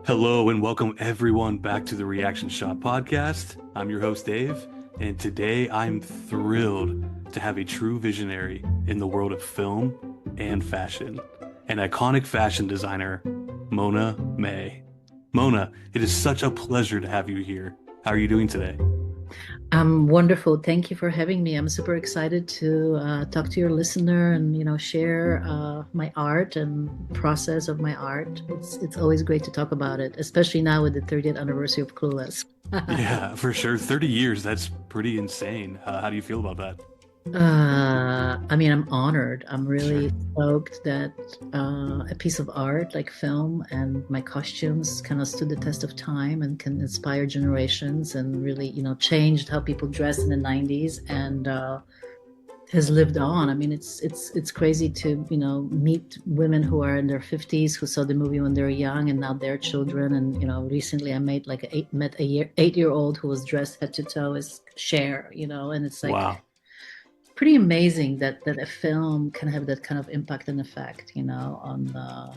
Hello and welcome everyone back to the Reaction Shot podcast. I'm your host Dave, and today I'm thrilled to have a true visionary in the world of film and fashion, an iconic fashion designer, Mona May. Mona, it is such a pleasure to have you here. How are you doing today? I'm wonderful. Thank you for having me. I'm super excited to talk to your listener and share my art and process of my art. It's always great to talk about it, especially now with the 30th anniversary of Clueless. Yeah, for sure. 30 years, that's pretty insane. How do you feel about that? I'm honored. I'm Sure. really stoked that a piece of art like film and my costumes kind of stood the test of time and can inspire generations and really, changed how people dressed in the 90s and has lived on. I mean, it's crazy to, meet women who are in their 50s who saw the movie when they were young and now they're children. And, recently I met a 8-year old who was dressed head to toe as Cher, and it's like Wow. pretty amazing that a film can have that kind of impact and effect, on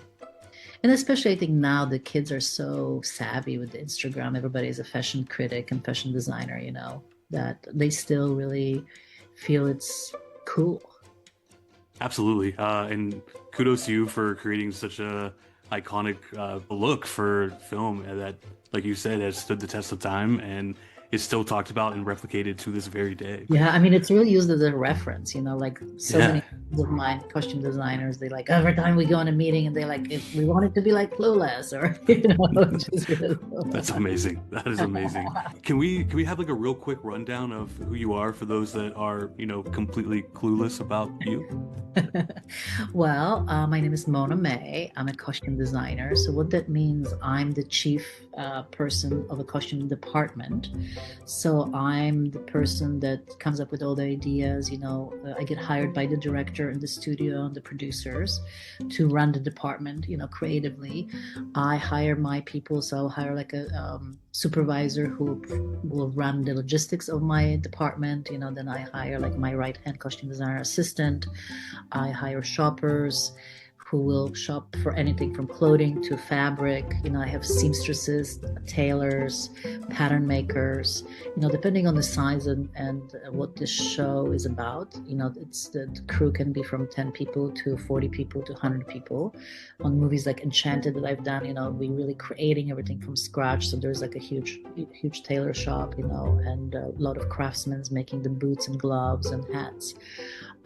and especially I think now the kids are so savvy with the Instagram. Everybody is a fashion critic and fashion designer, that they still really feel it's cool. Absolutely. And kudos to you for creating such a iconic look for film that, like you said, has stood the test of time and is still talked about and replicated to this very day. Yeah, I mean, it's really used as a reference, like so Yeah, many of my costume designers, they like every time we go in a meeting and they like, if we want it to be like Clueless or, just really that's cool. amazing. That is amazing. Can we have like a real quick rundown of who you are for those that are, completely clueless about you? Well, my name is Mona May. I'm a costume designer. So, what that means, I'm the chief person of a costume department. So, I'm the person that comes up with all the ideas. I get hired by the director and the studio and the producers to run the department, creatively. I hire my people. So, I'll hire like a supervisor who will run the logistics of my department. Then I hire like my right hand costume designer assistant. I hire shoppers who will shop for anything from clothing to fabric. I have seamstresses, tailors, pattern makers. Depending on the size and what this show is about. It's the crew can be from 10 people to 40 people to 100 people. On movies like Enchanted that I've done, we really creating everything from scratch. So there's like a huge tailor shop, and a lot of craftsmen making the boots and gloves and hats.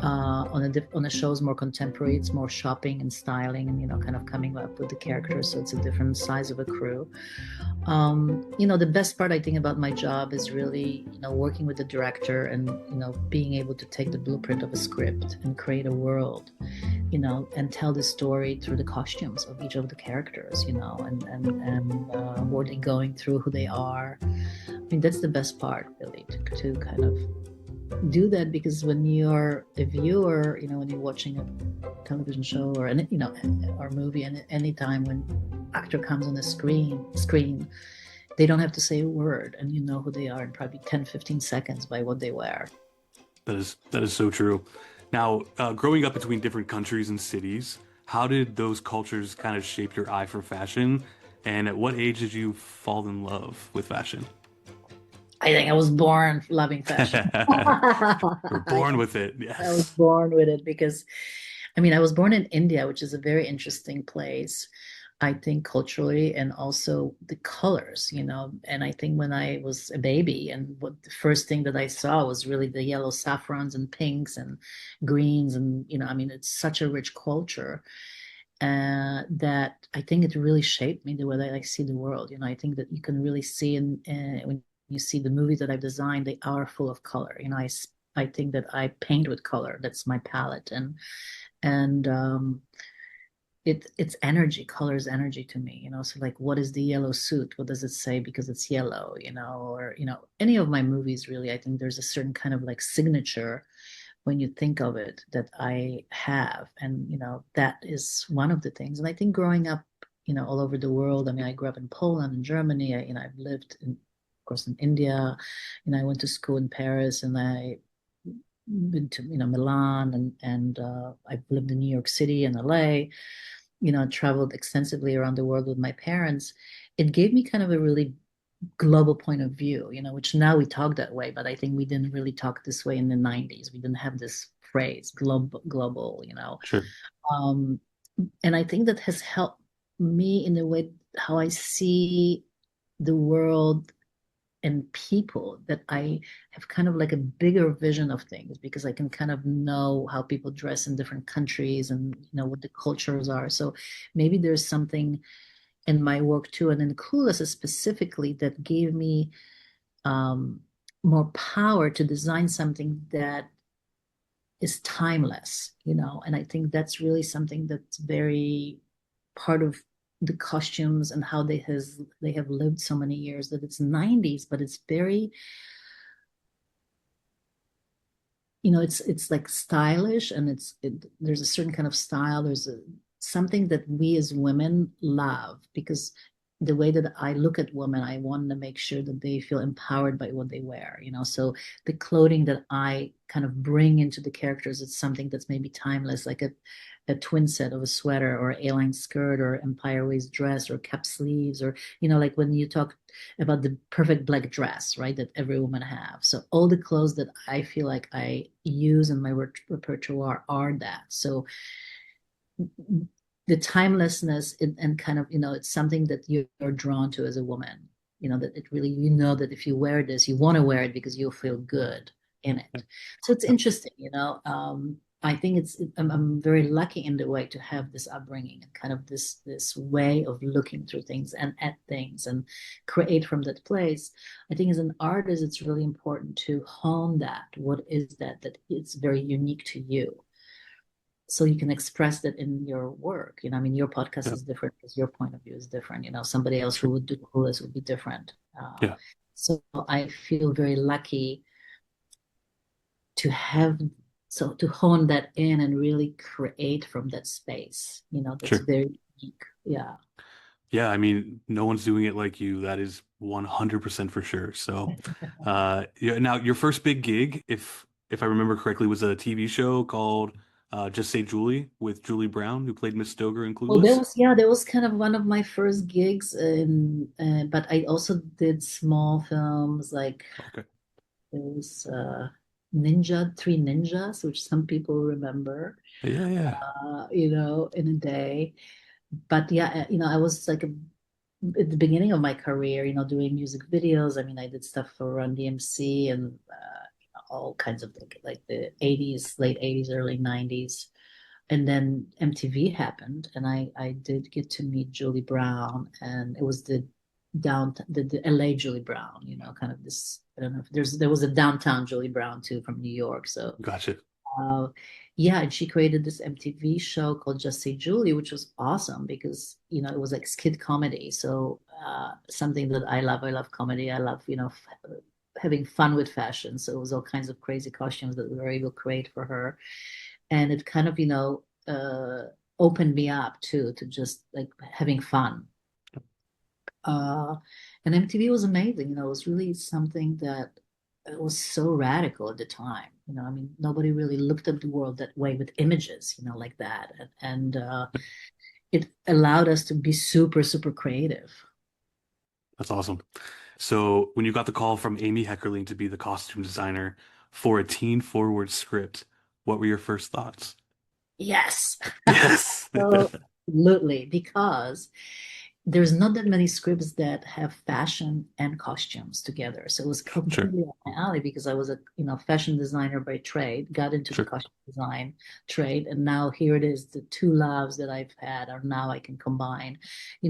On a show's more contemporary, it's more shopping and styling and kind of coming up with the characters, so it's a different size of a crew. The best part I think about my job is really working with the director and being able to take the blueprint of a script and create a world, and tell the story through the costumes of each of the characters, and what they're going through, who they are. I mean, that's the best part really, to kind of do that, because when you're a viewer, when you're watching a television show or or movie, and anytime when actor comes on the screen, they don't have to say a word and you know who they are in probably 10-15 seconds by what they wear. That is so true. Now, growing up between different countries and cities, how did those cultures kind of shape your eye for fashion? And at what age did you fall in love with fashion? I think I was born loving fashion. We're I, born with it. I was Yes. born with it because I was born in India, which is a very interesting place, I think, culturally, and also the colors, And I think when I was a baby, and what the first thing that I saw was really the yellow saffrons and pinks and greens. And, it's such a rich culture that I think it really shaped me the way that I see the world. I think that you can really see when you see the movies that I've designed, they are full of color. I think that I paint with color. That's my palette. And it's energy. Color is energy to me, so like, what is the yellow suit? What does it say because it's yellow? Or any of my movies, really, I think there's a certain kind of like signature when you think of it that I have. And that is one of the things. And I think growing up, all over the world, I mean, I grew up in Poland and Germany. I've lived in, of course, in India. I went to school in Paris, and I been to Milan, and I've lived in New York City and LA. traveled extensively around the world with my parents, it gave me kind of a really global point of view, which now we talk that way, but I think we didn't really talk this way in the 90s. We didn't have this phrase, global. Sure. Um, and I think that has helped me in the way how I see the world and people, that I have kind of like a bigger vision of things because I can kind of know how people dress in different countries and what the cultures are. So maybe there's something in my work too, and in Clueless specifically, that gave me um, more power to design something that is timeless, and I think that's really something that's very part of the costumes and how they have lived so many years, that it's 90s, but it's very, it's like stylish, and there's a certain kind of style. There's something that we as women love, because the way that I look at women, I want to make sure that they feel empowered by what they wear, so the clothing that I kind of bring into the characters, it's something that's maybe timeless, like a twin set of a sweater or A-line skirt or empire waist dress or cap sleeves, or like when you talk about the perfect black dress, right, that every woman have. So all the clothes that I feel like I use in my repertoire are that. So the timelessness and kind of, it's something that you're drawn to as a woman, that it really, that if you wear this, you want to wear it because you'll feel good in Yeah. it. So it's Yeah. interesting, I think I'm very lucky in the way to have this upbringing and kind of this way of looking through things and at things and create from that place. I think as an artist, it's really important to hone that. What is that it's very unique to you, so you can express that in your work. I mean, your podcast Yeah. is different because your point of view is different. Somebody else who Sure. would do Clueless would be different. Yeah. So I feel very lucky to have, so to hone that in and really create from that space, that's Sure. very unique. Yeah. Yeah, I mean, no one's doing it like you. That is 100% for sure. So, yeah, now your first big gig, if I remember correctly, was a TV show called Just Say Julie with Julie Brown, who played Miss Stoger in Oh, Clueless. that was kind of one of my first gigs, and but I also did small films, like Okay. there was Three Ninjas, which some people remember, Yeah, yeah. in a day. But yeah, I was like at the beginning of my career, doing music videos. I mean, I did stuff for Run DMC and all kinds of like the 80s, late 80s, early 90s. And then MTV happened, and I did get to meet Julie Brown, and it was the LA Julie Brown, kind of this. I don't know if there was a downtown Julie Brown too from New York. So Gotcha. uh, yeah, and she created this MTV show called Just Say Julie, which was awesome because it was like skit comedy. So something that I love. I love comedy. I love having fun with fashion. So it was all kinds of crazy costumes that we were able to create for her, and it kind of opened me up to just like having fun. Uh, and MTV was amazing. It was really something that it was so radical at the time. I mean, nobody really looked at the world that way with images, like that. And it allowed us to be super, super creative. That's awesome. So, when you got the call from Amy Heckerling to be the costume designer for a teen forward script, what were your first thoughts? Yes, Yes. absolutely. Because there's not that many scripts that have fashion and costumes together. So it was Sure. completely up my alley because I was a fashion designer by trade, got into the Sure. costume design trade, and now here it is. The two loves that I've had are now I can combine.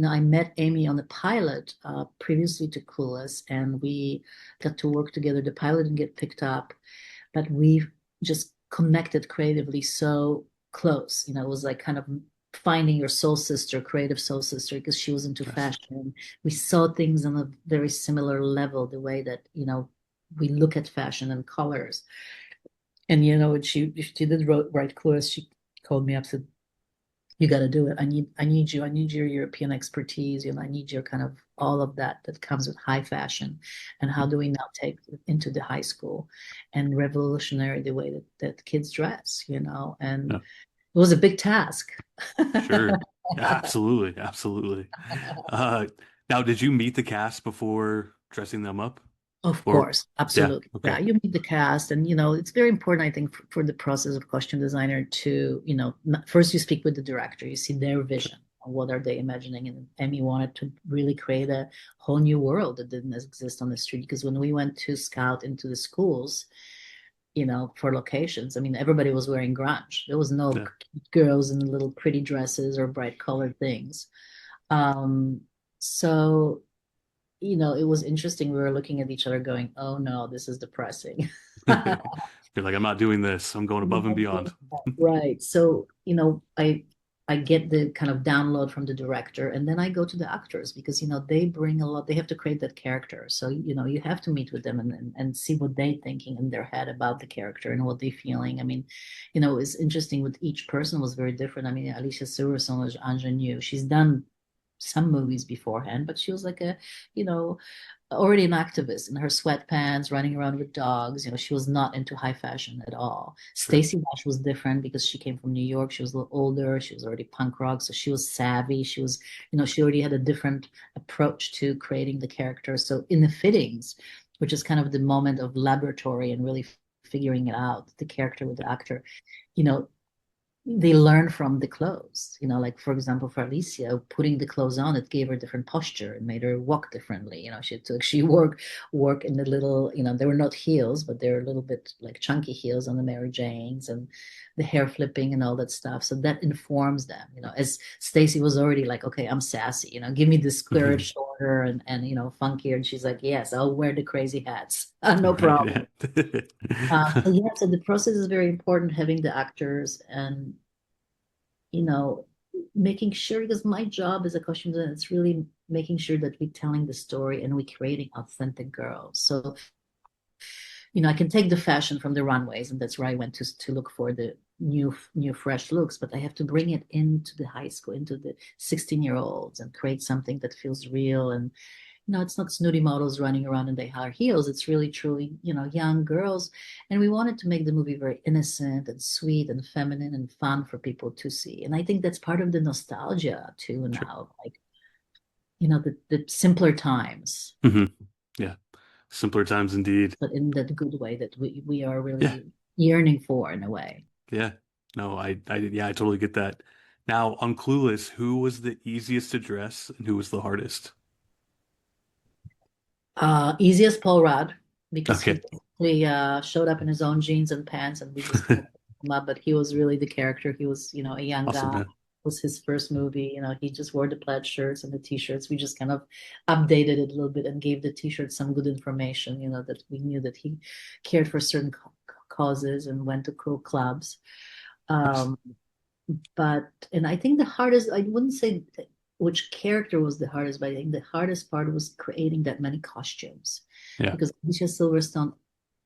I met Amy on the pilot previously to Clueless, and we got to work together. The pilot didn't get picked up, but we just connected creatively so close. It was like kind of finding your soul sister, creative soul sister, because she was into Yes. fashion. We saw things on a very similar level, the way that, we look at fashion and colors. And, when she did write Clueless, she called me up, said, you got to do it. I need you. I need your European expertise. I need your kind of all of that comes with high fashion. And how do we now take it into the high school and revolutionary the way that kids dress, and Yeah. it was a big task. Sure. Absolutely, absolutely. Uh, Now, did you meet the cast before dressing them up? Of Or, course, yeah, absolutely. Yeah, okay, you meet the cast, and it's very important, I think, for the process of costume designer to, first you speak with the director, you see their sure. vision, what are they imagining, and Emmy wanted to really create a whole new world that didn't exist on the street. Because when we went to scout into the schools, for locations, I mean, everybody was wearing grunge. There was no Yeah. girls in little pretty dresses or bright colored things. Um, so it was interesting. We were looking at each other going, oh no, this is depressing. You're like, I'm not doing this. I'm going above and beyond. Right. So, I get the kind of download from the director, and then I go to the actors because they bring a lot, they have to create that character. So, you have to meet with them and see what they're thinking in their head about the character and what they're feeling. I mean, it's interesting with each person was very different. I mean, Alicia Silverstone was ingenue. She's done some movies beforehand, but she was like you know, already an activist in her sweatpants, running around with dogs. She was not into high fashion at all. Sure. Stacey Dash was different because she came from New York. She was a little older. She was already punk rock, so she was savvy. She was, she already had a different approach to creating the character. So in the fittings, which is kind of the moment of laboratory and really figuring it out, the character with the actor, you know, they learn from the clothes. Like for example, for Alicia, putting the clothes on, it gave her different posture and made her walk differently. She work in the little, they were not heels, but they're a little bit like chunky heels on the Mary Janes, and the hair flipping and all that stuff. So that informs them. As Stacy was already like, okay, I'm sassy. Give me the skirt Mhm. shorter and funkier, and she's like, yes, I'll wear the crazy hats, no Right. problem. Yeah. So yeah, so the process is very important, having the actors and you know making sure, because my job as a costume designer, it's really making sure that we're telling the story and we're creating authentic girls. So I can take the fashion from the runways, and that's where I went to look for the new fresh looks, but I have to bring it into the high school, into the 16-year-olds, and create something that feels real. And it's not snooty models running around in their high heels. It's really, truly, young girls. And we wanted to make the movie very innocent and sweet and feminine and fun for people to see. And I think that's part of the nostalgia too Sure. now, like, the simpler times, Hmm. Yeah. Simpler times indeed. but in that good way that we are Yeah. really yearning for in a way. Yeah. No, yeah, I totally get that. Now, on Clueless, who was the easiest to dress and who was the hardest? Easiest Paul Rudd, because he Okay. basically showed up in his own jeans and pants, and we just kind of picked him up. But he was really the character. He was, a young Awesome, guy. man. It was his first movie. He just wore the plaid shirts and the t-shirts. We just kind of updated it a little bit and gave the t-shirts some good information. That we knew that he cared for certain causes and went to cool clubs. Nice. Um, and I think the hardest, I wouldn't say which character was the hardest, but I think the hardest part was creating that many costumes, Yeah. because Alicia Silverstone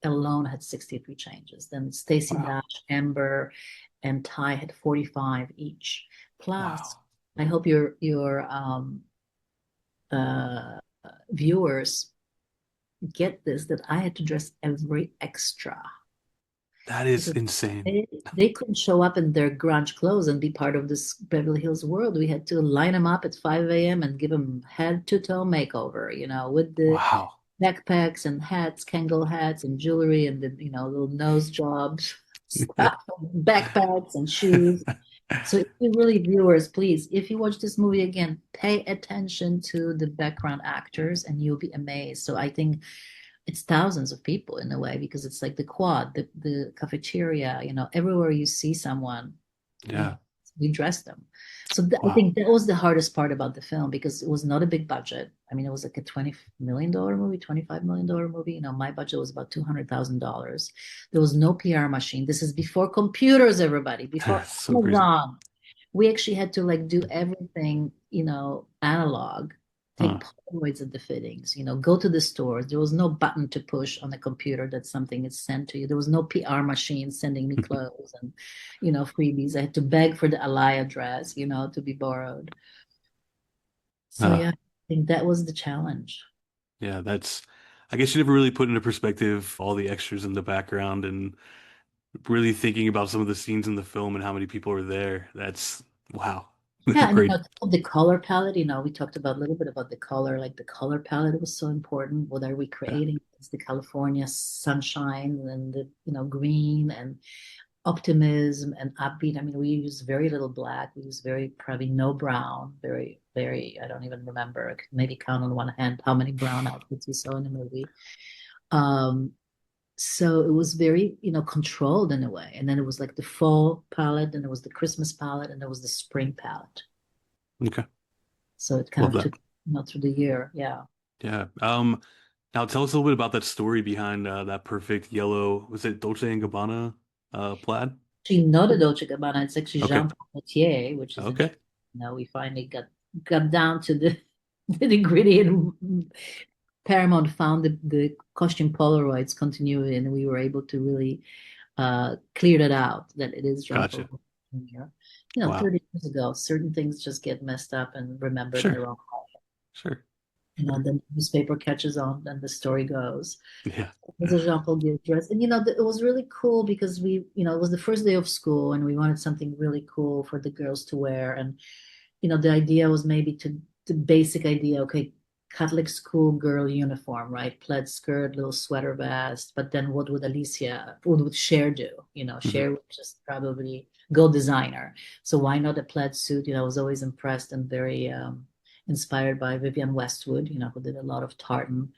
alone had 63 changes. Then Stacey Wow. Dash, Amber, and Ty had 45 each. Plus, Wow. I hope your uh, viewers get this, that I had to dress every extra, That is because insane. they couldn't show up in their grunge clothes and be part of this Beverly Hills world. We had to line them up at 5 a.m. and give them head to toe makeover, with the Wow. backpacks and hats, Kangol hats and jewelry, and the, little nose jobs, stuff, backpacks and shoes. So if you really, viewers, please, if you watch this movie again, pay attention to the background actors and you'll be amazed. So I think it's thousands of people in a way, because it's like the quad, the cafeteria, everywhere you see someone, we Yeah. we dress them. So I Wow. think that was the hardest part about the film, because it was not a big budget. I mean, it was like a $20 million movie, $25 million movie. My budget was about $200,000. There was no PR machine. This is before computers, everybody, before So crazy. Amazon. We actually had to like do everything, analog, take Huh. Polaroids of the fittings, go to the stores. There was no button to push on the computer that something is sent to you. There was no PR machine sending me clothes and, freebies. I had to beg for the Alaya dress, to be borrowed. So Uh, yeah, I think that was the challenge. yeah, I guess you never really put into perspective all the extras in the background and really thinking about some of the scenes in the film and how many people are there. Wow. Yeah, and Great. the color palette, we talked about a little bit about the color, like the color palette was so important. What are we Yeah. creating? It's the California sunshine and the, green and optimism and upbeat. I mean, we use very little black. We use very probably no brown, very, very, I don't even remember, I could maybe count on one hand how many brown outfits we saw in the movie. Um, so it was very, controlled in a way. And then it was like the fall palette, and it was the Christmas palette, and there was the spring palette. Okay. So it kind Love of that. took, through the year. Yeah. Yeah. Now tell us a little bit about that story behind that perfect yellow, was it Dolce and Gabbana plaid? Actually, not a Dolce Gabbana. It's actually Okay. Jean Paul Gaultier, which is Okay. interesting. We finally got down to the the nitty and Paramount found the costume Polaroids continuity, and we were able to really clear that out, that it is Jean Paul Gotcha. Gaultier. Wow. 30 years ago, certain things just get messed up and remembered in Sure. the wrong way. Sure. Sure. The newspaper catches on, and the story goes. Yeah. It was a Jean Paul Gaultier dress, and it was really cool because it was the first day of school, and we wanted something really cool for the girls to wear, and the idea was maybe the basic idea, okay, Catholic school girl uniform, right? Plaid skirt, little sweater vest. But then what would Cher do? Hmm. Cher would just probably go designer. So why not a plaid suit? I was always impressed and very inspired by Vivienne Westwood, who did a lot of tartan.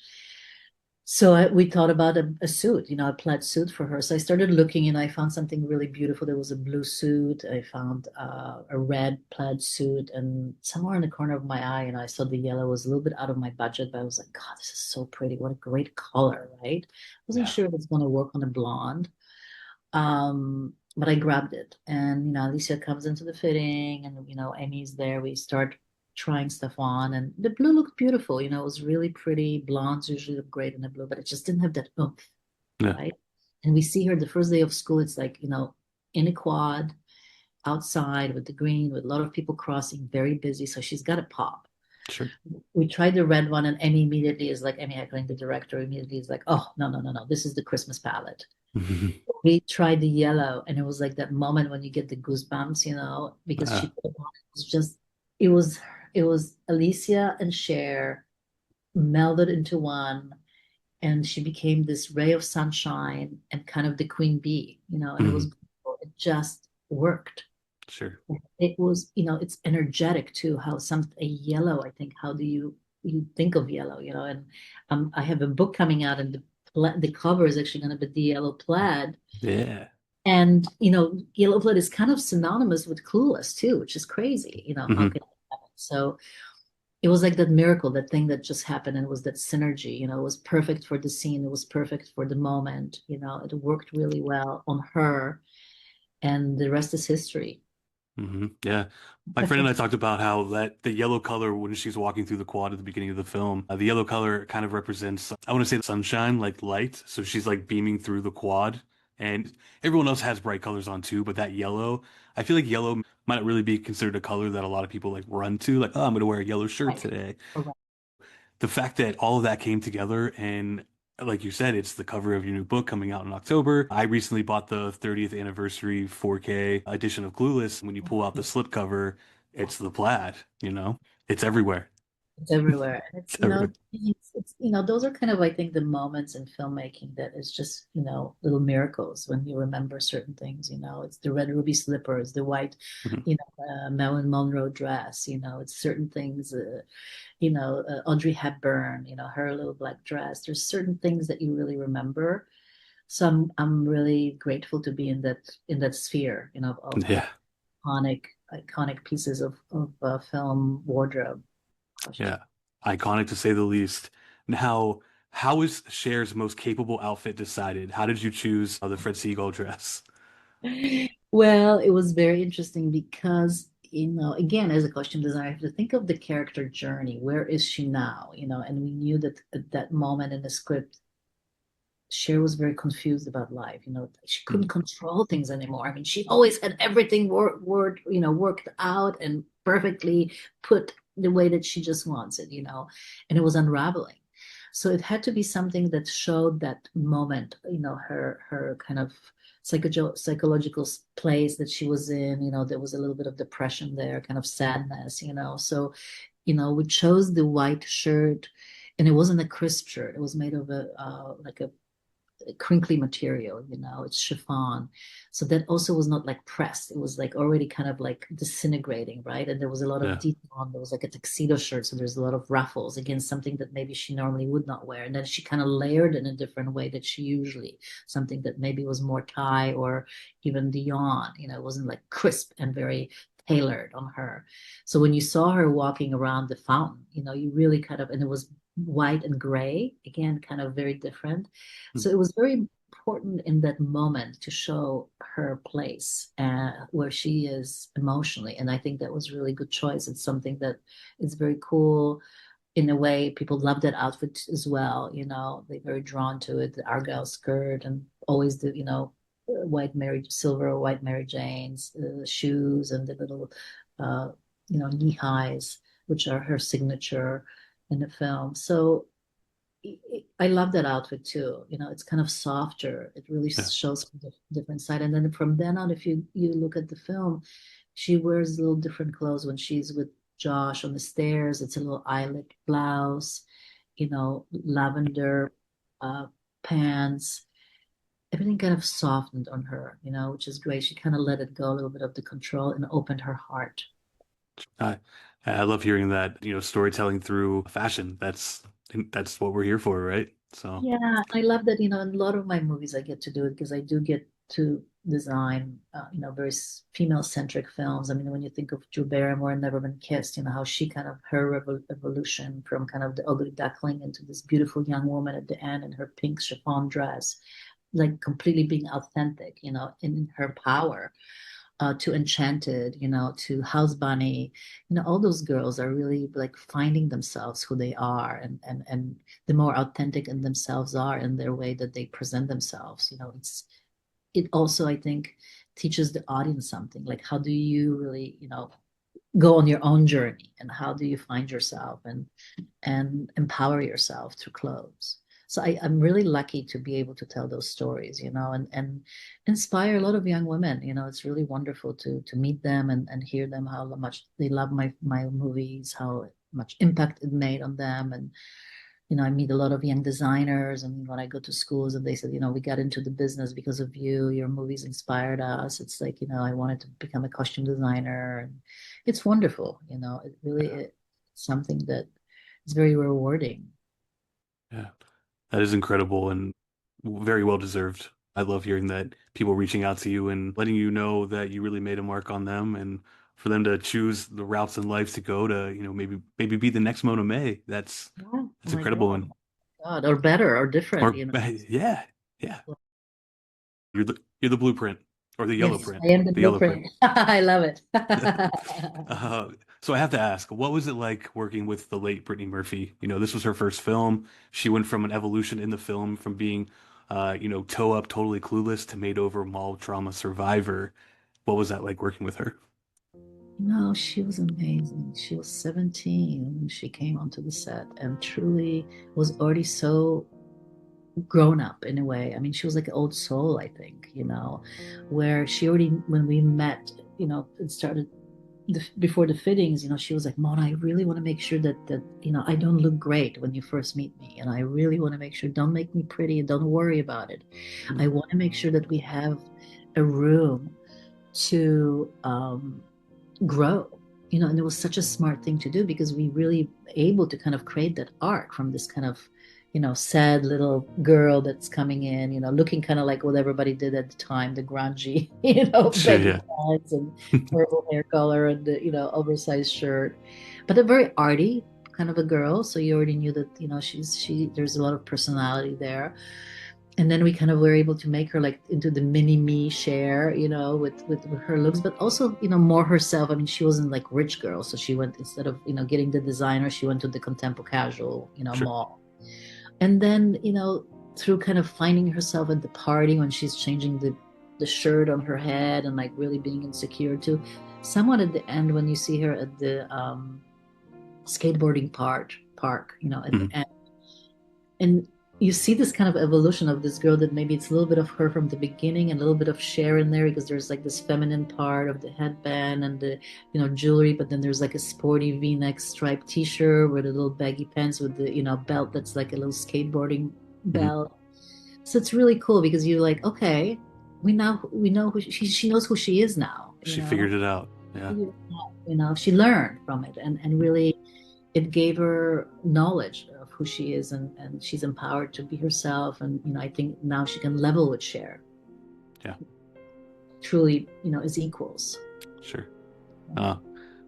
So we thought about a suit, a plaid suit for her. So I started looking and I found something really beautiful. There was a blue suit. I found a red plaid suit, and somewhere in the corner of my eye, and I saw the yellow was a little bit out of my budget, but I was like, God, this is so pretty. What a great color, right? Wasn't Yeah. sure if it's going to work on a blonde. But I grabbed it, and Alicia comes into the fitting, and Amy's there. We start trying stuff on, and the blue looked beautiful. It was really pretty. Blondes usually look great in the blue, but it just didn't have that oomph, Yeah. right? And we see her the first day of school. It's like in a quad outside with the green, with a lot of people crossing, very busy. So she's got a pop. Sure. We tried the red one, and Amy immediately is like, Amy heckling the director immediately is like, oh, no, no, no, no, this is the Christmas palette. Hmm. We tried the yellow, and it was like that moment when you get the goosebumps, because she put on it was just it was Alicia and Cher melded into one, and she became this ray of sunshine and kind of the queen bee, and it was Hmm. beautiful. It just worked. Sure. It was, it's energetic too, how a yellow, I think, how do you think of yellow, and I have a book coming out, and the cover is actually going to be the yellow plaid. Yeah. And, yellow blood is kind of synonymous with Clueless too, which is crazy. How Hmm. could that happen? So it was like that miracle, that thing that just happened, and it was that synergy. It was perfect for the scene. It was perfect for the moment. It worked really well on her, and the rest is history. Yeah. My friend and I talked about how that the yellow color when she's walking through the quad at the beginning of the film, the yellow color kind of represents, I want to say sunshine, like light. So she's like beaming through the quad, and everyone else has bright colors on too, but that yellow, I feel like yellow might not really be considered a color that a lot of people like run to, like, oh, I'm gonna wear a yellow shirt Right. today. Correct. The fact that all of that came together, and like you said, it's the cover of your new book coming out in October. I recently bought the 30th anniversary 4K edition of Clueless. When you pull out the slipcover, it's the plaid, it's everywhere. It's everywhere. And It's everywhere. those are kind of, I think, the moments in filmmaking that is just, little miracles when you remember certain things. It's the red ruby slippers, the white, Mhm. Marilyn Monroe dress, it's certain things, Audrey Hepburn, her little black dress. There's certain things that you really remember. So I'm really grateful to be in that sphere, of Yeah, iconic pieces of film wardrobe. yeah. Iconic to say the least. Now, how is Cher's most capable outfit decided? How did you choose the Fred Seagull dress? Well, it was very interesting because, again, as a costume designer, I have to think of the character journey. Where is she now? And we knew that at that moment in the script, Cher was very confused about life. She couldn't Mhm. control things anymore. I mean, she always had everything worked out and perfectly put the way that she just wants it, and it was unraveling. So it had to be something that showed that moment, her kind of psychological place that she was in. There was a little bit of depression there, kind of sadness. So, we chose the white shirt, and it wasn't a crisp shirt. It was made of like a crinkly material, it's chiffon. So that also was not like pressed. It was like already kind of like disintegrating, right? And there was a lot of Yeah. detail on. There was like a tuxedo shirt, so there's a lot of ruffles, again, something that maybe she normally would not wear. And then she kind of layered in a different way that she usually, something that maybe was more tie or even Dion, it wasn't like crisp and very tailored on her. So when you saw her walking around the fountain, you really kind of, and it was white and gray, again, kind of very different. Hmm. So it was very important in that moment to show her place where she is emotionally. And I think that was really good choice. It's something that is very cool in a way. People love that outfit as well. They're very drawn to it. The Argyle skirt and always the, silver or white Mary Janes, shoes and the little, uh, knee highs, which are her signature in the film. So I love that outfit too. It's kind of softer. It really Yeah. shows a different side. And then from then on, if you look at the film, she wears a little different clothes when she's with Josh on the stairs. It's a little eyelet blouse, lavender uh, pants. Everything kind of softened on her, which is great. She kind of let it go a little bit of the control and opened her heart. I I love hearing that, storytelling through fashion. That's what we're here for, right? So, Yeah, I love that, in a lot of my movies I get to do it because I do get to design, very female-centric films. I mean, when you think of Drew Barrymore and Never Been Kissed, how she kind of, her evolution from kind of the ugly duckling into this beautiful young woman at the end in her pink chiffon dress, like completely being authentic, in her power, to Enchanted, to House Bunny, all those girls are really like finding themselves who they are, and the more authentic in themselves are in their way that they present themselves, it also, I think, teaches the audience something like how do you really, go on your own journey, and how do you find yourself and empower yourself through clothes. So I'm really lucky to be able to tell those stories, and inspire a lot of young women. It's really wonderful to meet them and hear them how much they love my movies, how much impact it made on them. And I meet a lot of young designers, and when I go to schools and they said, we got into the business because of you, your movies inspired us. It's like, I wanted to become a costume designer, and it's wonderful. It really it's something that is very rewarding. yeah, that is incredible and very well deserved. I love hearing that people reaching out to you and letting you know that you really made a mark on them, and for them to choose the routes in life to go to, maybe be the next Mona May. That's Yeah. Oh that's my incredible. And God, or better or different, or yeah, yeah. Well, You're the blueprint or the yellow yes, print. I am the The yellow print. blueprint. I love it. Uh, so I have to ask, what was it like working with the late Brittany Murphy? This was her first film. She went from an evolution in the film from being, toe up, totally clueless to made over mall trauma survivor. What was that like working with her? No, she was amazing. She was 17 when she came onto the set and truly was already so grown up in a way. I mean, she was like an old soul, I think, where she already, when we met, it started before the fittings, she was like, Mona, I really want to make sure that, I don't look great when you first meet me. And I really want to make sure, don't make me pretty and don't worry about it. I want to make sure that we have a room to grow, and it was such a smart thing to do because we really able to kind of create that arc from this kind of sad little girl that's coming in, looking kind of like what everybody did at the time, the grungy, baggy Yeah, pants and purple hair color and the oversized shirt, but a very arty kind of a girl. So you already knew that there's a lot of personality there. And then we kind of were able to make her like into the mini me Cher, with her looks, but also, more herself. I mean, she wasn't like rich girl, so she went, instead of getting the designer, she went to the contemporary casual, sure. mall. And then, through kind of finding herself at the party when she's changing the shirt on her head and like really being insecure too. Somewhat at the end when you see her at the skateboarding park, at the Mhm. end. And you see this kind of evolution of this girl that maybe it's a little bit of her from the beginning and a little bit of Cher in there because there's like this feminine part of the headband and the jewelry, but then there's like a sporty V-neck striped t-shirt with a little baggy pants with the belt that's like a little skateboarding Mhm. belt. So it's really cool because you're like, okay, we know who she knows who she is now, She figured it out. Yeah. she learned from it and really it gave her knowledge of who she is and she's empowered to be herself and I think now she can level with Cher Yeah. truly as equals. Sure. Uh,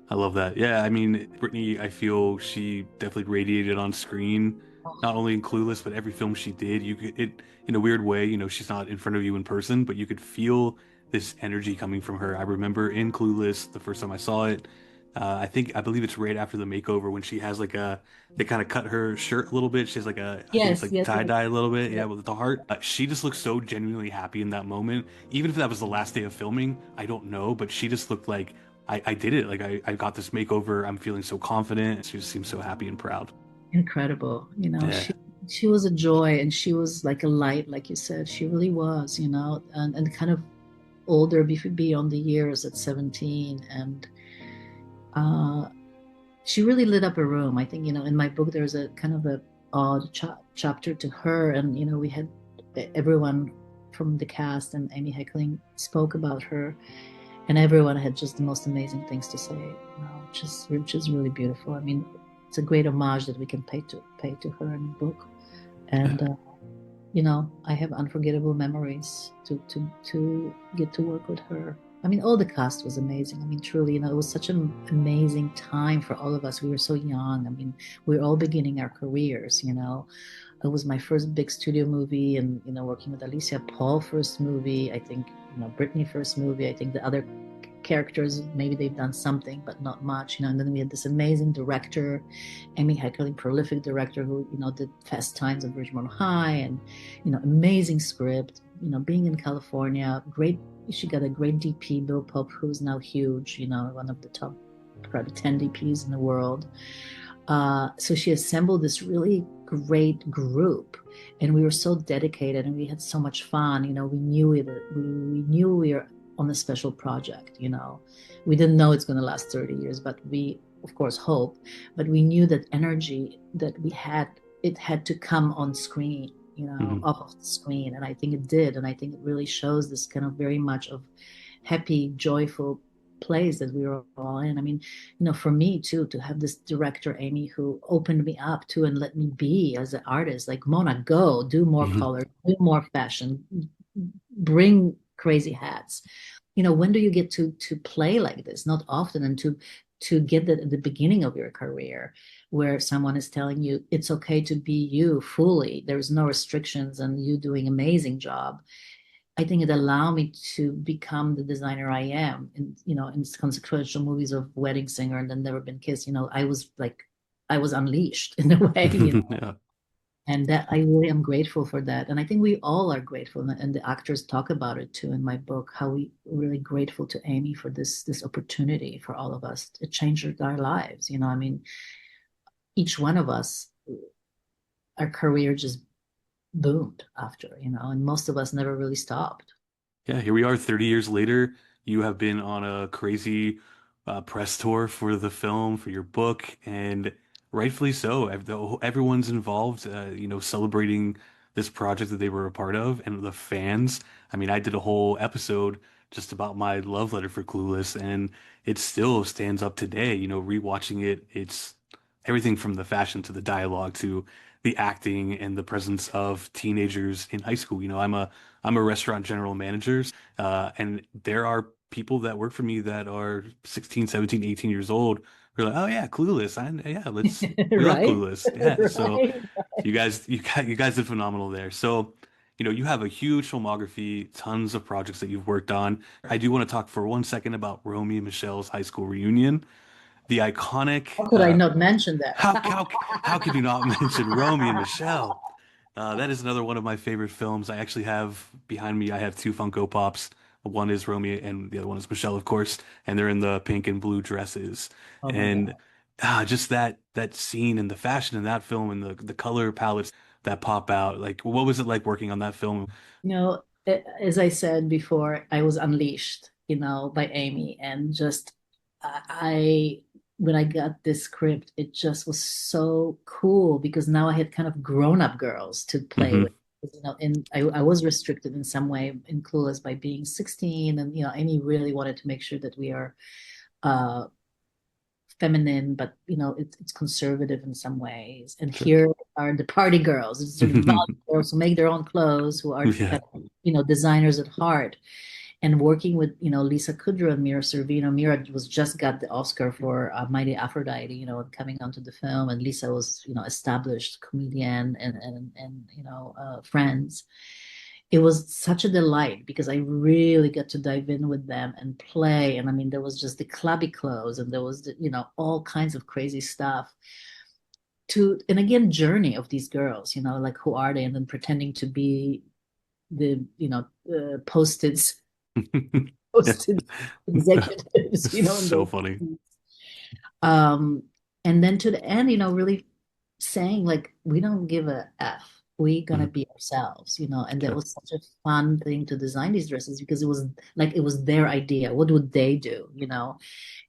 I love that. Yeah, I mean, Brittany, I feel she definitely radiated on screen, not only in Clueless, but every film she did. You could, it, in a weird way, she's not in front of you in person, but you could feel this energy coming from her. I remember in Clueless, the first time I saw it, I believe it's right after the makeover when she has like they kind of cut her shirt a little bit. She has like I think it's Yes, like yes, tie yes. dye a little bit, Yeah. yeah, with the heart. She just looked so genuinely happy in that moment. Even if that was the last day of filming, I don't know, but she just looked like I did it. Like I got this makeover. I'm feeling so confident. She just seems so happy and proud. Incredible. Yeah. She was a joy and she was like a light, like you said. She really was, and kind of older beyond the years at 17 and uh she really lit up a room. I think, in my book, there's a kind of a odd chapter to her, and we had everyone from the cast and Amy Heckling spoke about her, and everyone had just the most amazing things to say, which is really beautiful. I mean, it's a great homage that we can pay to her in the book, Yeah. and I have unforgettable memories to get to work with her. I mean, all the cast was amazing. I mean, truly, it was such an amazing time for all of us. We were so young. I mean, we were all beginning our careers. It was my first big studio movie, and working with Alicia Paul first movie. I think Brittany first movie. I think the other characters maybe they've done something, but not much. And then we had this amazing director, Amy Heckerling, prolific director who did Fast Times at Ridgemont High, and amazing script. Being in California, great. She got a great DP, Bill Pope, who's now huge. One of the top probably 10 DPs in the world. So she assembled this really great group, and we were so dedicated, and we had so much fun. We knew we were on a special project. We didn't know it's going to last 30 years, but we, of course, hope. But we knew that energy that we had, it had to come on screen. Hmm. Off of the screen, and I think it did, and I think it really shows this kind of very much of happy, joyful place that we were all in. I mean, for me too, to have this director, Amy, who opened me up to and let me be as an artist, like Mona, go do more Hmm. color, do more fashion, bring crazy hats. When do you get to play like this? Not often, and to get that at the beginning of your career, where someone is telling you it's okay to be you fully. There's no restrictions, and you doing amazing job. I think it allowed me to become the designer I am. In consequential movies of Wedding Singer and then Never Been Kissed, I was unleashed in a way, Yeah. and that I really am grateful for that. And I think we all are grateful, and the actors talk about it too in my book, how we really grateful to Amy for this opportunity for all of us. It changed our lives. I mean, each one of us, our career just boomed after, and most of us never really stopped. Yeah, here we are 30 years later. You have been on a crazy press tour for the film, for your book, and rightfully so. Everyone's involved, celebrating this project that they were a part of, and the fans. I mean, I did a whole episode just about my love letter for Clueless, and it still stands up today. Rewatching it, it's everything from the fashion to the dialogue to the acting and the presence of teenagers in high school. I'm a restaurant general manager, and there are people that work for me that are 16, 17, 18 years old. We're like, oh yeah, Clueless. Yeah, we love Right? Clueless. Yeah. So Right? you guys did phenomenal there. So, you have a huge filmography, tons of projects that you've worked on. I do want to talk for 1 second about Romy and Michelle's high school reunion, the iconic, How could I not mention that? how, how, how could you not mention Romy and Michelle? That is another one of my favorite films. I actually have behind me, I have two Funko Pops. One is Romeo and the other one is Michelle, of course, and they're in the pink and blue dresses. Oh my And God. just that scene and the fashion in that film and the color palettes. that pop out? Like, what was it like working on that film? As I said before, I was unleashed, by Amy, and just I when I got this script, it just was so cool because now I had kind of grown-up girls to play Hmm. with. And I was restricted in some way in Clueless by being 16, and Amy really wanted to make sure that we are uh feminine, but it's conservative in some ways. And Sure. here are the party girls, it's sort of volume girls who make their own clothes, who are Yeah. kind of, designers at heart. And working with Lisa Kudrow and Mira Sorvino. Mira was just got the Oscar for Mighty Aphrodite, coming onto the film, and Lisa was established comedian and friends. It was such a delight because I really got to dive in with them and play. And I mean, there was just the clubby clothes, and there was all kinds of crazy stuff and again, journey of these girls, like who are they, and then pretending to be the posted Yeah. posted executives, in So those. funny. Um, and then to the end, really saying like, we don't give a F. We gonna Mhm. be ourselves, and that Sure. was such a fun thing to design these dresses because it was their idea. What would they do,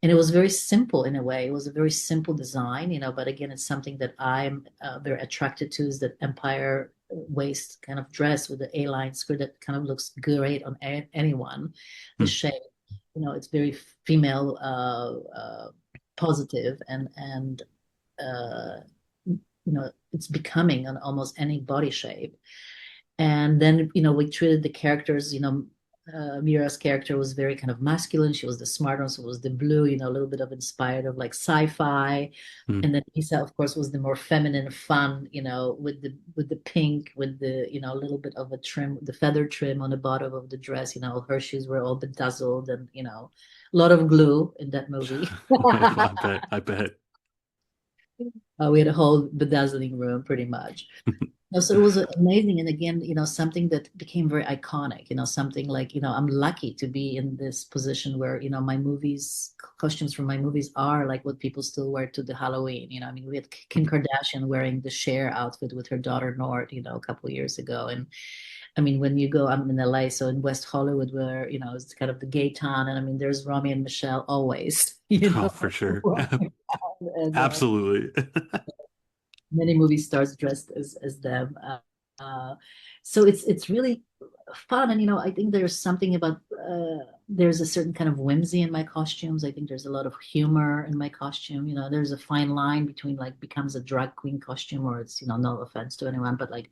And it was very simple in a way. It was a very simple design, but again, it's something that I'm very attracted to is that empire waist kind of dress with the A-line skirt that kind of looks great on anyone. The Mm. shape, it's very female positive and uh, it's becoming on almost any body shape. And then, we treated the characters, Mira's character was very kind of masculine. She was the smart one, so it was the blue, a little bit of inspired of like sci-fi. Mm. And then Lisa, of course, was the more feminine, fun, with the pink, with the, a little bit of a trim, the feather trim on the bottom of the dress. Her shoes were all bedazzled and, a lot of glue in that movie. I bet. I bet. We had a whole bedazzling room pretty much. So it was amazing. And again, something that became very iconic, something like, I'm lucky to be in this position where, my movies, costumes from my movies are like what people still wear to the Halloween. I mean, we had Kim Kardashian wearing the Cher outfit with her daughter Nord, a couple of years ago. And I mean, when you go, I'm in LA, so in West Hollywood, where, it's kind of the gay town. And I mean, there's Romy and Michele always, Oh, for sure. and Absolutely. many movie stars dressed as them. Uh, so it's really fun, and I think there's something about there's a certain kind of whimsy in my costumes. I think there's a lot of humor in my costume. There's a fine line between like becomes a drag queen costume, or it's no offense to anyone, but like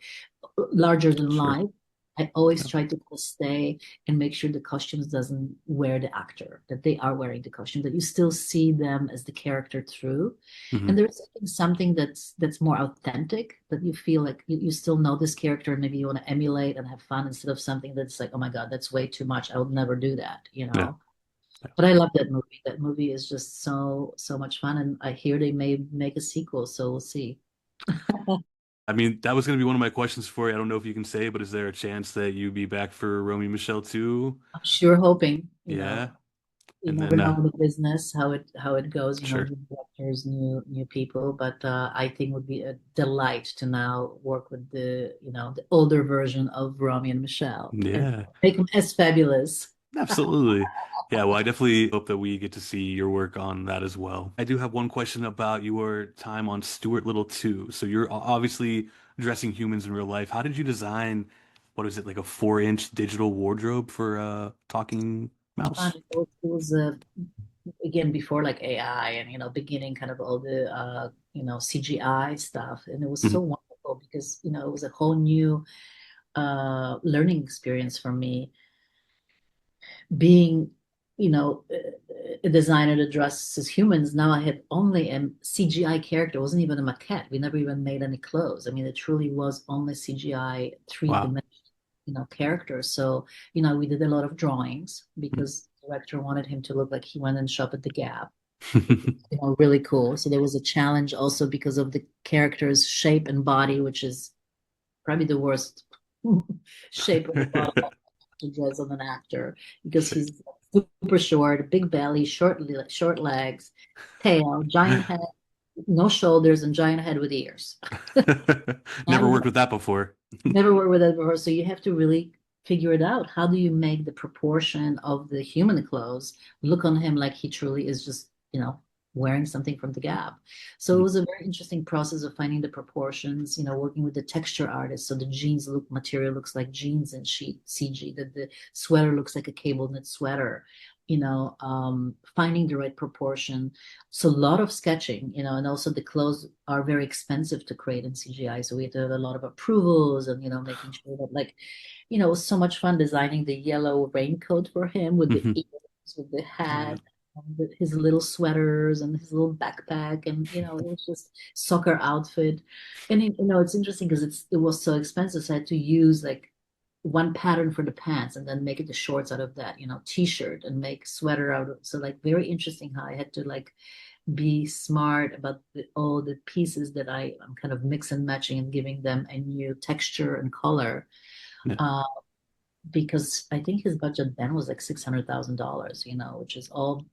larger than Sure. life. I always Yeah. try to stay and make sure the costumes doesn't wear the actor, that they are wearing the costume, that you still see them as the character through. Hmm. And there's something that's more authentic, that you feel like you still know this character and maybe you want to emulate and have fun instead of something that's like, oh my God, that's way too much. I would never do Yeah. that. But I love that movie. That movie is just so much fun. And I hear they may make a sequel, so we'll see. I mean, that was going to be one of my questions for you. I don't know if you can say, but is there a chance that you be back for Romy and Michelle too? I'm sure hoping, Yeah. you And never then, know in the business how it goes, sure. new directors, new people. But I think it would be a delight to now work with the older version of Romy and Michelle and Yeah. make them as fabulous. Absolutely. Yeah, well, I definitely hope that we get to see your work on that as well. I do have one question about your time on Stuart Little too. So you're obviously dressing humans in real life. How did you design, what is it, like a 4-inch digital wardrobe for Talking Fun. Mouse? It was again before like AI and beginning kind of all the CGI stuff, and it was so Mhm. wonderful because it was a whole new learning experience for me being a designer that dresses humans. Now I have only a CGI character. It wasn't even a maquette. We never even made any clothes. I mean, it truly was only CGI Wow. three-dimensional characters. So we did a lot of drawings because the director wanted him to look like he went and shop at the Gap, which was really cool. So there was a challenge also because of the character's shape and body, which is probably the worst shape of the bottom to dress of an actor because Sure. he's super short, big belly, short legs, tail, giant head. no shoulders and giant head with ears. Never And worked with that before. never worked with that before. So you have to really figure it out. How do you make the proportion of the human clothes look on him like he truly is just, wearing something from the Gap? So it was a very interesting process of finding the proportions, working with the texture artist. So the jeans material looks like jeans in sheet CG, that the sweater looks like a cable knit sweater, finding the right proportion. So a lot of sketching, and also the clothes are very expensive to create in CGI. So we had to have a lot of approvals and, making sure that like, it was so much fun designing the yellow raincoat for him with the Hmm. ears, with the Yeah. hat, and his little sweaters and his little backpack. And, it was just soccer outfit. And, it's interesting because it was so expensive. So I had to use like one pattern for the pants and then make it the shorts out of that, t-shirt and make sweater out of. So like very interesting how I had to like be smart about all the pieces that I'm kind of mix and matching and giving them a new texture and color. Yeah. Uh, because I think his budget then was like $600,000, which is all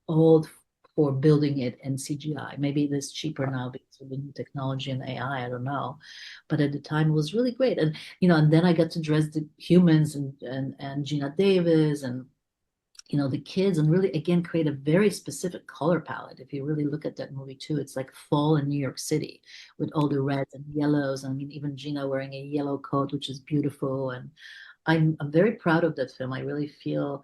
for building it in CGI. Maybe it is cheaper now because of the new technology and AI. I don't know, but at the time it was really great. And and then I got to dress the humans and Gina Davis and the kids and really again create a very specific color palette. If you really look at that movie too, it's like fall in New York City with all the reds and yellows. I mean, even Gina wearing a yellow coat, which is beautiful. And I'm very proud of that film. I really feel,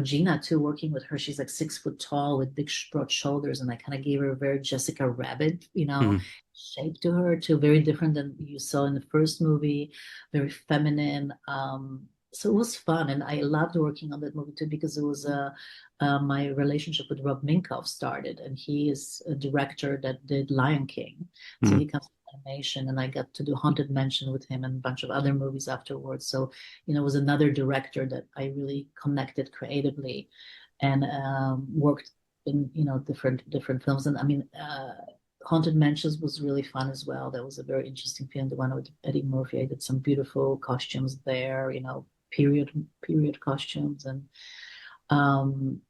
Gina too, working with her, she's like 6 foot tall with big broad shoulders, and I kind of gave her a very Jessica Rabbit, Hmm. shape to her too, very different than you saw in the first movie, very feminine. So it was fun, and I loved working on that movie too because it was my relationship with Rob Minkoff started, and he is a director that did Lion King, so Hmm. he comes from animation, and I got to do Haunted Mansion with him and a bunch of other movies afterwards. So it was another director that I really connected creatively, and worked in different films. And I mean, Haunted Mansions was really fun as well. That was a very interesting film. The one with Eddie Murphy. I did some beautiful costumes there. Period costumes um,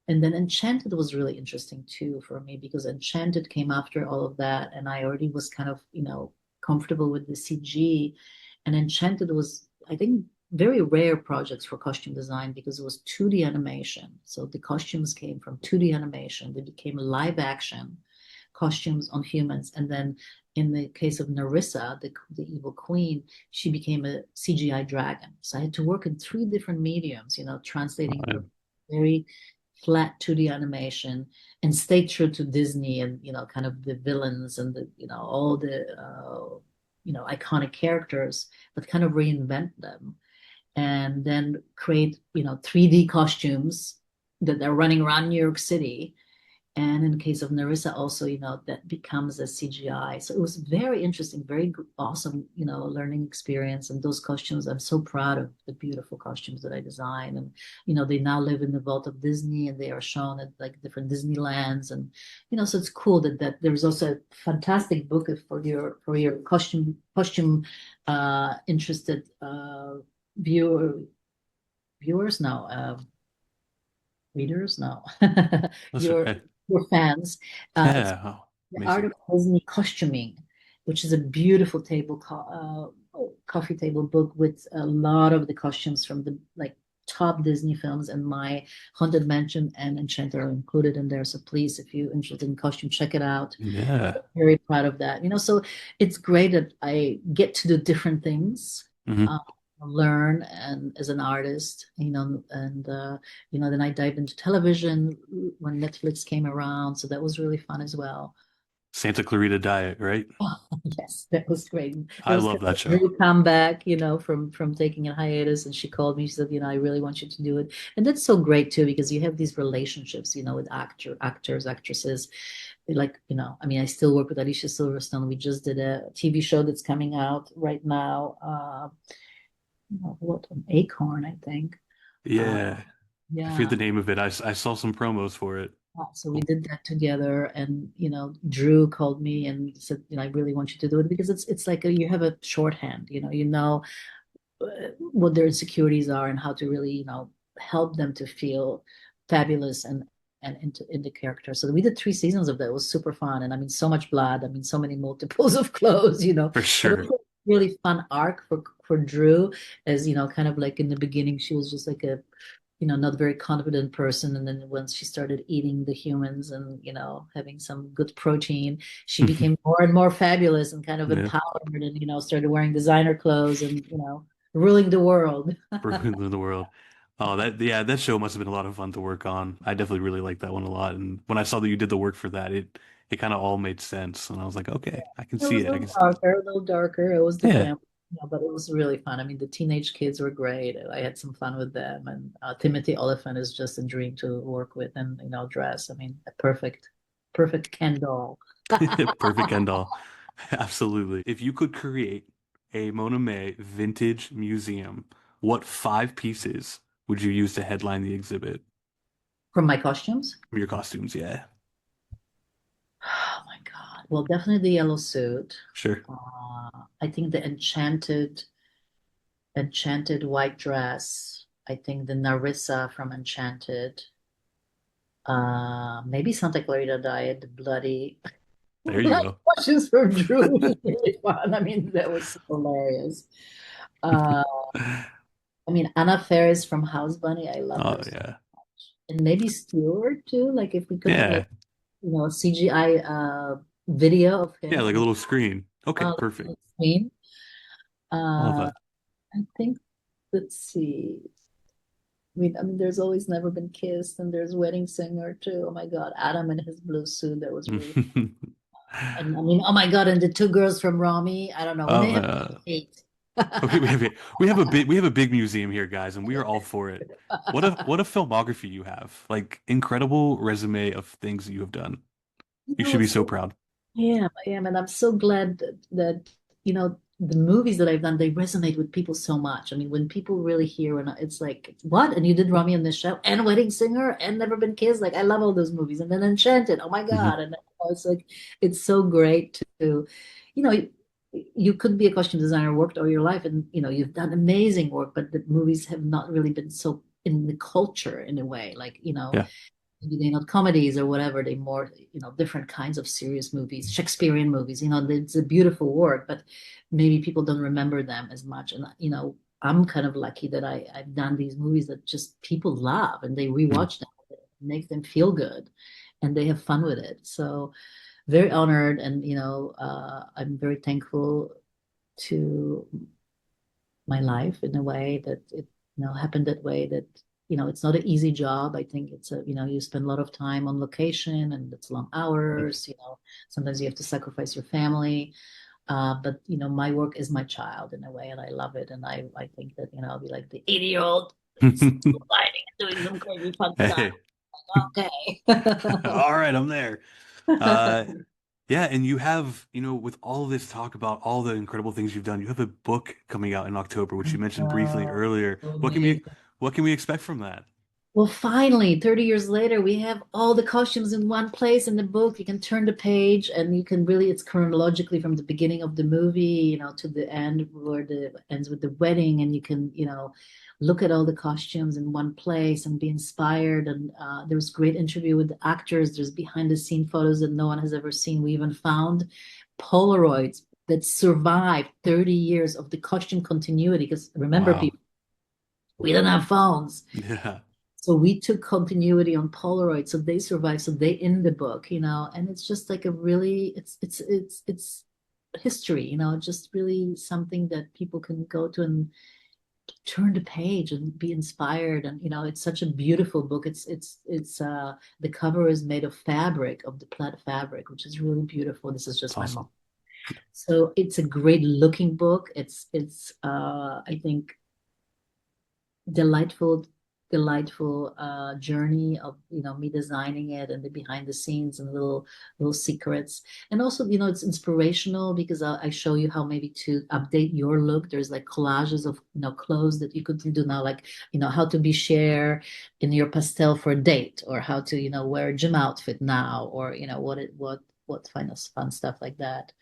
and then Enchanted was really interesting too for me because Enchanted came after all of that, and I already was kind of, comfortable with the CG. And Enchanted was, I think, very rare projects for costume design because it was 2D animation. So the costumes came from 2D animation. They became live action costumes on humans. And then in the case of Narissa, the evil queen, she became a CGI dragon. So I had to work in three different mediums, translating the very flat 2D animation and stay true to Disney and kind of the villains and the all the iconic characters, but kind of reinvent them and then create 3D costumes that are running around New York City. And in the case of Narissa, also, that becomes a CGI. So it was very interesting, very awesome, learning experience. And those costumes, I'm so proud of the beautiful costumes that I designed. And, they now live in the vault of Disney and they are shown at like different Disneylands. And, so it's cool that there's also a fantastic book for your costume interested viewer, viewers now. Readers? No, That's your okay. your fans. It's Yeah. Oh, the Art amazing. of Disney Costuming, which is a beautiful coffee table book with a lot of the costumes from the like top Disney films, and my Haunted Mansion and Enchanted are included in there. So please, if you're interested in costume, check it out. Yeah. Very proud of that. So it's great that I get to do different things, Hmm. uh, learn and as an artist, and then I dived into television when Netflix came around. So that was really fun as well. Santa Clarita Diet, right? Yes, that was great. That I was love kind of that a show. new comeback, from taking a hiatus. And she called me. She said, I really want you to do it. And that's so great too, because you have these relationships, with actors, actresses. Like, I mean, I still work with Alicia Silverstone. We just did a TV show that's coming out right now. What an Acorn, I think. Uh, Yeah. I forget yeah. the name of it. I saw some promos for it. So we did that together, and Drew called me and said, I really want you to do it because it's like you have a shorthand, what their insecurities are and how to really, help them to feel fabulous and into character. So we did 3 seasons of that. It was super fun, and I mean, so much blood. I mean, so many multiples of clothes, For But it sure. was a really fun arc for Drew, as kind of like in the beginning, she was just like a not very confident person. And then once she started eating the humans and, having some good protein, she became more and more fabulous and kind of Yeah. empowered and, started wearing designer clothes and, ruling the world. In the world. Oh, that show must have been a lot of fun to work on. I definitely really liked that one a lot. And when I saw that you did the work for that, it kind of all made sense. And I was like, okay, I can It see was it. a I little can see it. darker, a little darker. It was the Yeah. family, but it was really fun. I mean, the teenage kids were great. I had some fun with them, and Timothy Oliphant is just a dream to work with and dress. I mean, a perfect Ken doll. Perfect end all. Absolutely. If you could create a Mona May vintage museum, what 5 pieces would you use to headline the exhibit? From my costumes. From your costumes, yeah. Oh my God. Well, definitely the yellow suit. Sure. I think the enchanted white dress. I think the Narissa from Enchanted. Maybe Santa Clarita Diet, the bloody There you bloody go. questions for Drew was really fun. I mean, that was so hilarious. Uh, I mean, Anna Faris from House Bunny. I love Oh her so yeah. much. And maybe Stewart too. Like if we could have like, Yeah. a CGI video of Yeah, him like a on little screen. Okay, perfect. the screen. Love Uh, that. I think, let's see. I mean, there's always never been kissed, and there's Wedding Singer too. Oh my God, Adam in his blue suit. That was really fun. And I mean, oh my God, and the two girls from Romy. I don't know. We may Oh, have 8. we have a big museum here, guys, and we are all for it. What a filmography you have. Like incredible resume of things that you have done. You should be It's so so proud. I am, and I'm so glad that the movies that I've done, they resonate with people so much. I mean, when people really hear, and it's like, what? And you did Romy and Michele and Wedding Singer and Never Been Kissed. Like, I love all those movies. And then Enchanted. Oh my Mhm. God! And it's like, it's so great to, you know, you could be a costume designer, worked all your life, and you've done amazing work, but the movies have not really been so in the culture in a way. Like, Yeah. maybe they're not comedies or whatever, they more different kinds of serious movies, Shakespearean movies. It's a beautiful work, but maybe people don't remember them as much. And I'm kind of lucky that I've done these movies that just people love and they Mhm. rewatch them, it makes them feel good and they have fun with it. So very honored, and I'm very thankful to my life in a way that it happened that way. That it's not an easy job. I think it's a you spend a lot of time on location and it's long hours. Sometimes you have to sacrifice your family. But my work is my child in a way, and I love it. And I think that I'll be like the 80-year-old lighting and doing some crazy fun stuff. Hey. Okay. All right, I'm there. Uh, yeah, and you have, with all this talk about all the incredible things you've done, you have a book coming out in October, which you mentioned briefly earlier. So What can we amazing. what can we expect from that? Well, finally, 30 years later, we have all the costumes in one place in the book. You can turn the page and you can really, it's chronologically from the beginning of the movie, to the end where the ends with the wedding. And you can, look at all the costumes in one place and be inspired. And there's great interview with the actors. There's behind the scene photos that no one has ever seen. We even found Polaroids that survived 30 years of the costume continuity. Because remember, Wow. people, we don't have phones. Yeah. So we took continuity on Polaroid, so they survive, so they in the book, and it's just like a really, it's history, just really something that people can go to and turn the page and be inspired. And it's such a beautiful book. It's the cover is made of fabric, of the plaid fabric, which is really beautiful. This is It's just my mom. awesome. So it's a great looking book. It's I think delightful journey of me designing it and the behind the scenes and little secrets. And also it's inspirational because I show you how maybe to update your look. There's like collages of clothes that you could do now, like how to be Cher in your pastel for a date, or how to wear a gym outfit now, or what fun stuff like that.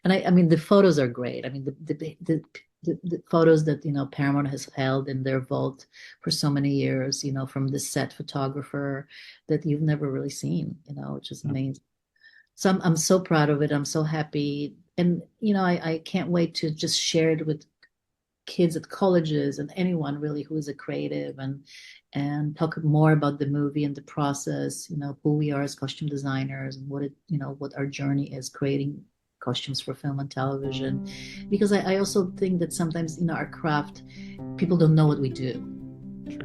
And I mean, the photos are great. I mean, the the photos that Paramount has held in their vault for so many years, from the set photographer that you've never really seen, which is amazing. So I'm so proud of it. I'm so happy, and I can't wait to just share it with kids at colleges and anyone really who is a creative, and talk more about the movie and the process, who we are as costume designers, and what our journey is creating costumes for film and television. Because I also think that sometimes our craft, people don't know what we do. Sure.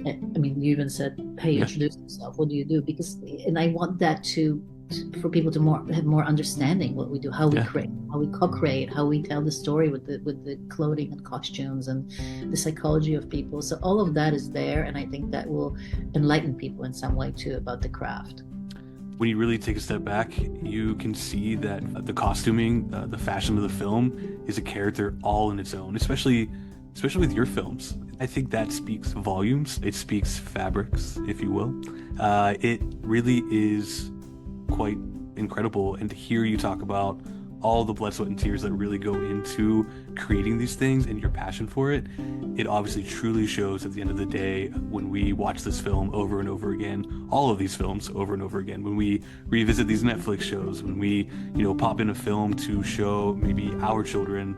I mean, you even said, hey, introduce yourself, what do you do? And I want that for people to have more understanding what we do, how we create, how we co-create, how we tell the story with the clothing and costumes, and the psychology of people. So all of that is there, and I think that will enlighten people in some way too about the craft. When you really take a step back, you can see that the costuming, the fashion of the film is a character all in its own, especially with your films. I think that speaks volumes. It speaks fabrics, if you will. It really is quite incredible, and to hear you talk about all the blood, sweat, and tears that really go into creating these things and your passion for it, it obviously truly shows at the end of the day when we watch this film over and over again, all of these films over and over again, when we revisit these Netflix shows, when we pop in a film to show maybe our children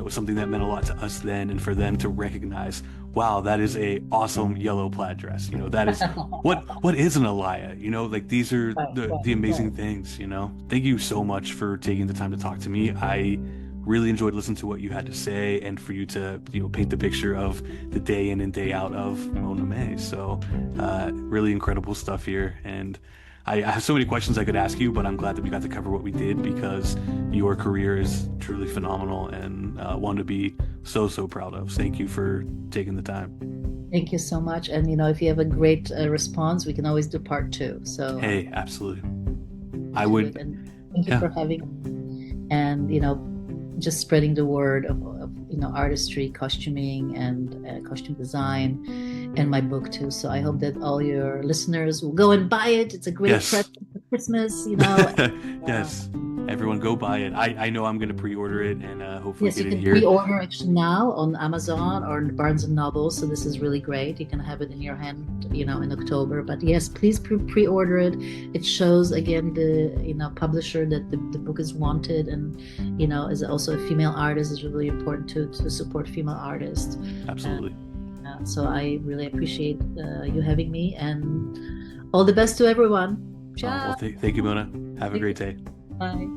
something that meant a lot to us then, and for them to recognize, wow, that is a awesome yellow plaid dress, that is what is an Alaya, like these are the amazing things. Thank you so much for taking the time to talk to me. I really enjoyed listening to what you had to say, and for you to paint the picture of the day in and day out of Mona May. So really incredible stuff here, and I have so many questions I could ask you, but I'm glad that we got to cover what we did, because your career is truly phenomenal, and one to be so proud of. Thank you for taking the time. Thank you so much. And if you have a great response, we can always do part 2. So hey, absolutely. I would. And thank you for having me. And just spreading the word of artistry, costuming, and costume design, and my book too. So I hope that all your listeners will go and buy it. It's a great present for Christmas, Yes, everyone go buy it. I know I'm going to pre-order it, and hopefully get it here. Yes, you can pre-order actually now on Amazon or Barnes and Noble. So this is really great. You can have it in your hand, in October. But yes, please pre-order it. It shows again the publisher that the book is wanted, and as also a female artist, is really important to support female artists. Absolutely. So I really appreciate you having me, and all the best to everyone. Ciao. Well, thank you, Mona. Have a great day. Bye.